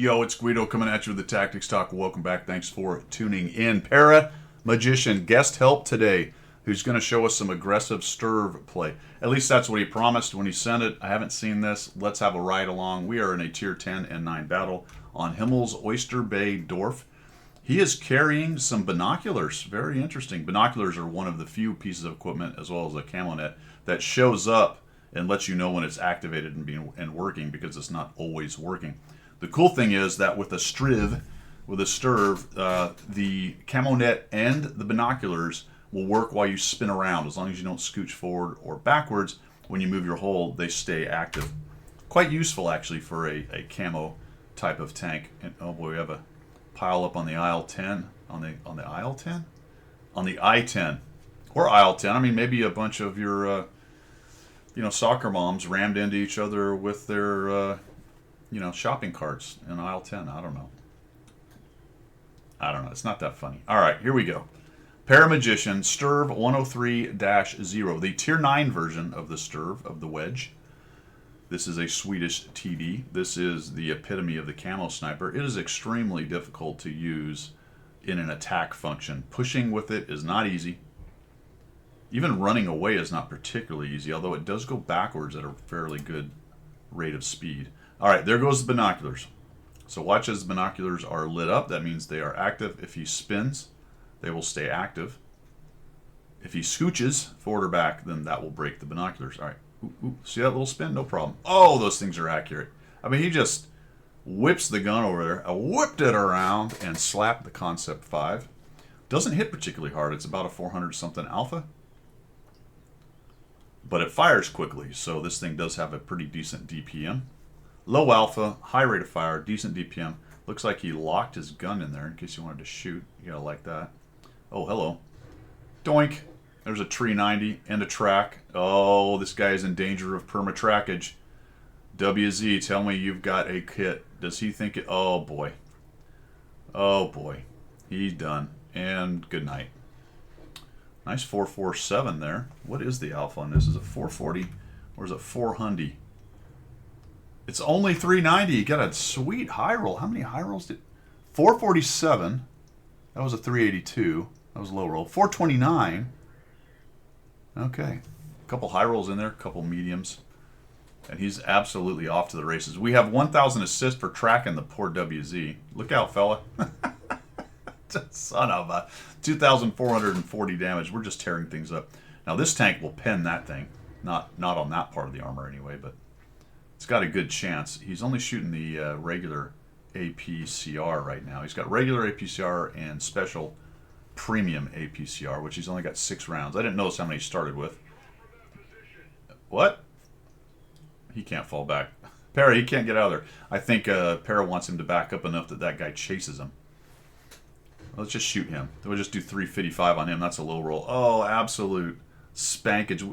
Yo, it's Guido coming at you with the Tactics Talk. Welcome back. Thanks for tuning in. Para Magician guest help today, who's going to show us some aggressive stirve play. At least that's what he promised when he sent it. I haven't seen this. Let's have a ride along. We are in a tier 10 and 9 battle on Himmel's Oyster Bay Dorf. He is carrying some binoculars. Very interesting. Binoculars are one of the few pieces of equipment, as well as a camo net, that shows up and lets you know when it's activated and working, because it's not always working. The cool thing is that with a stirve, the camo net and the binoculars will work while you spin around. As long as you don't scooch forward or backwards, when you move your hold, they stay active. Quite useful, actually, for a camo type of tank. And oh boy, we have a pile up on the aisle 10. On the aisle 10? On the I-10. Or aisle 10. I mean, maybe a bunch of your, soccer moms rammed into each other with their... shopping carts in aisle 10. I don't know. It's not that funny. All right, here we go. Paramagician, Stirve 103-0. The tier 9 version of the Stirve, of the Wedge. This is a Swedish TD. This is the epitome of the camo sniper. It is extremely difficult to use in an attack function. Pushing with it is not easy. Even running away is not particularly easy, although it does go backwards at a fairly good rate of speed. All right, there goes the binoculars. So watch as the binoculars are lit up. That means they are active. If he spins, they will stay active. If he scooches forward or back, then that will break the binoculars. All right, see that little spin? No problem. Oh, those things are accurate. I mean, he just whips the gun over there. I whipped it around and slapped the Concept 5. Doesn't hit particularly hard. It's about a 400-something alpha. But it fires quickly, so this thing does have a pretty decent DPM. Low alpha, high rate of fire, decent DPM. Looks like he locked his gun in there in case you wanted to shoot. You gotta like that. Oh, hello. Doink. There's a tree 90 and a track. Oh, this guy is in danger of perma-trackage. WZ, tell me you've got a kit. Does he think it? Oh, boy. Oh, boy. He's done. And good night. Nice 447 there. What is the alpha on this? Is it 440 or is it 400? It's only 390. You got a sweet high roll. How many high rolls did... 447. That was a 382. That was a low roll. 429. Okay. A couple high rolls in there. A couple mediums. And he's absolutely off to the races. We have 1,000 assists for tracking the poor WZ. Look out, fella. Son of a... 2,440 damage. We're just tearing things up. Now, this tank will pen that thing. Not on that part of the armor anyway, but... it's got a good chance. He's only shooting the regular APCR right now. He's got regular APCR and special premium APCR, which he's only got 6 rounds. I didn't notice how many he started with. What? He can't fall back. Para, he can't get out of there. I think Para wants him to back up enough that guy chases him. Let's just shoot him. We'll just do 355 on him. That's a low roll. Oh, absolute spankage.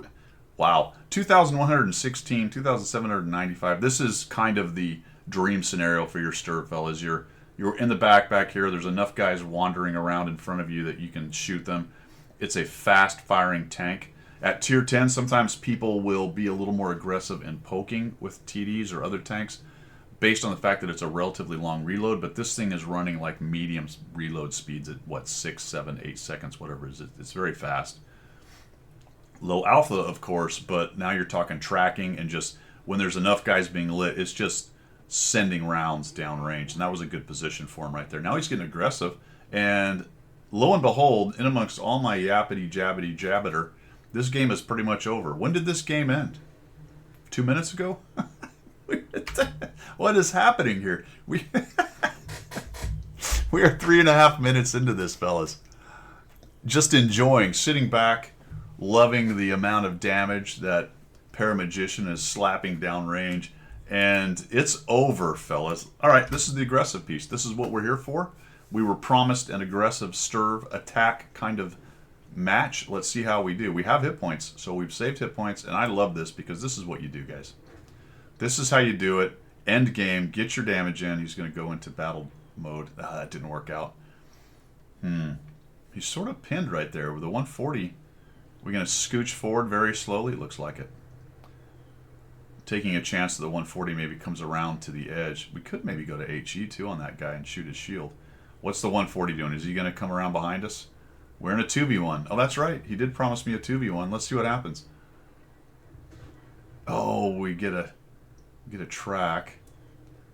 Wow, 2,116, 2,795. This is kind of the dream scenario for your stirve, fellas. You're in the back here. There's enough guys wandering around in front of you that you can shoot them. It's a fast-firing tank. At tier 10, sometimes people will be a little more aggressive in poking with TDs or other tanks based on the fact that it's a relatively long reload, but this thing is running like medium reload speeds at, what, 6, 7, 8 seconds, whatever it is. It's very fast. Low alpha, of course, but now you're talking tracking and just when there's enough guys being lit, it's just sending rounds downrange, and that was a good position for him right there. Now he's getting aggressive, and lo and behold, in amongst all my yappity jabbity jabbeter, this game is pretty much over. When did this game end? 2 minutes ago? What is happening here? We are 3.5 minutes into this, fellas. Just enjoying, sitting back, loving the amount of damage that Paramagician is slapping downrange, and it's over, fellas. All right, this is the aggressive piece. This is what we're here for. We were promised an aggressive stirve attack kind of match. Let's see how we do. We have hit points, so we've saved hit points, and I love this because this is what you do, guys. This is how you do it. End game. Get your damage in. He's going to go into battle mode. That didn't work out. He's sort of pinned right there with the 140. We're going to scooch forward very slowly. It looks like it. taking a chance that the 140 maybe comes around to the edge. We could maybe go to HE too on that guy and shoot his shield. What's the 140 doing? Is he going to come around behind us? We're in a 2v1. Oh, that's right. He did promise me a 2v1. Let's see what happens. Oh, we get a track.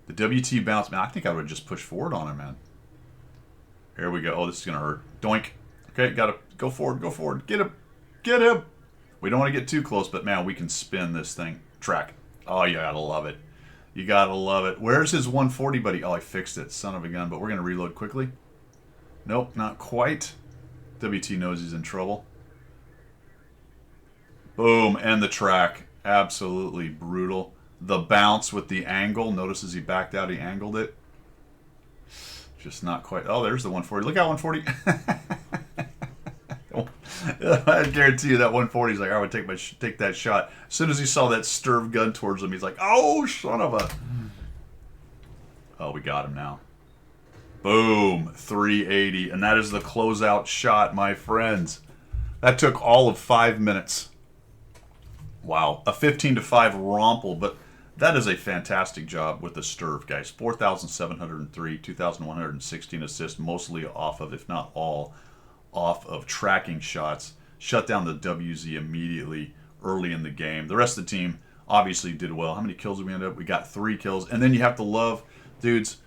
The WT bounce. Man, I think I would just push forward on him, man. Here we go. Oh, this is going to hurt. Doink. Okay, got to go forward. Go forward. Get him. Get him. We don't want to get too close, but man, we can spin this thing. Track. Oh, you got to love it. You got to love it. Where's his 140, buddy? Oh, I fixed it. Son of a gun. But we're going to reload quickly. Nope, not quite. WT knows he's in trouble. Boom. And the track. Absolutely brutal. The bounce with the angle. Notice as he backed out, he angled it. Just not quite. Oh, there's the 140. Look at 140. I guarantee you that 140 is like, I would take that shot. As soon as he saw that sturv gun towards him, he's like, oh, son of a... Oh, we got him now. Boom. 380. And that is the closeout shot, my friends. That took all of 5 minutes. Wow. A 15-5 romple, but that is a fantastic job with the sturv, guys. 4,703, 2,116 assists, mostly off of, if not all, off of tracking shots. Shut down the WZ immediately early in the game. The rest of the team obviously did well. How many kills did we end up? We got 3 kills. And then you have to love, dudes,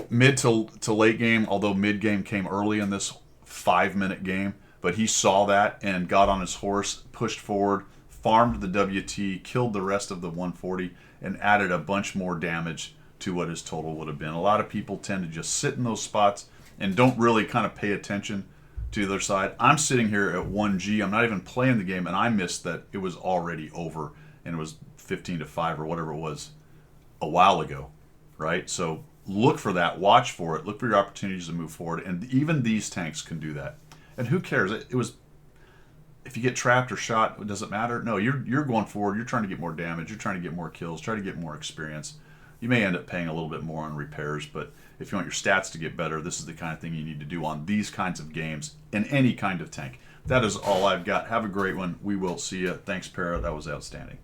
mid to late game, although mid game came early in this 5-minute game, but he saw that and got on his horse, pushed forward, farmed the WT, killed the rest of the 140, and added a bunch more damage to what his total would have been. A lot of people tend to just sit in those spots and don't really kind of pay attention to the other side. I'm sitting here at 1G. I'm not even playing the game, and I missed that it was already over, and it was 15-5 or whatever it was a while ago, right? So look for that. Watch for it. Look for your opportunities to move forward, and even these tanks can do that. And who cares? It was... If you get trapped or shot, does it matter? No, you're going forward. You're trying to get more damage. You're trying to get more kills. Try to get more experience. You may end up paying a little bit more on repairs, but if you want your stats to get better, this is the kind of thing you need to do on these kinds of games in any kind of tank. That is all I've got. Have a great one. We will see you. Thanks, Para. That was outstanding.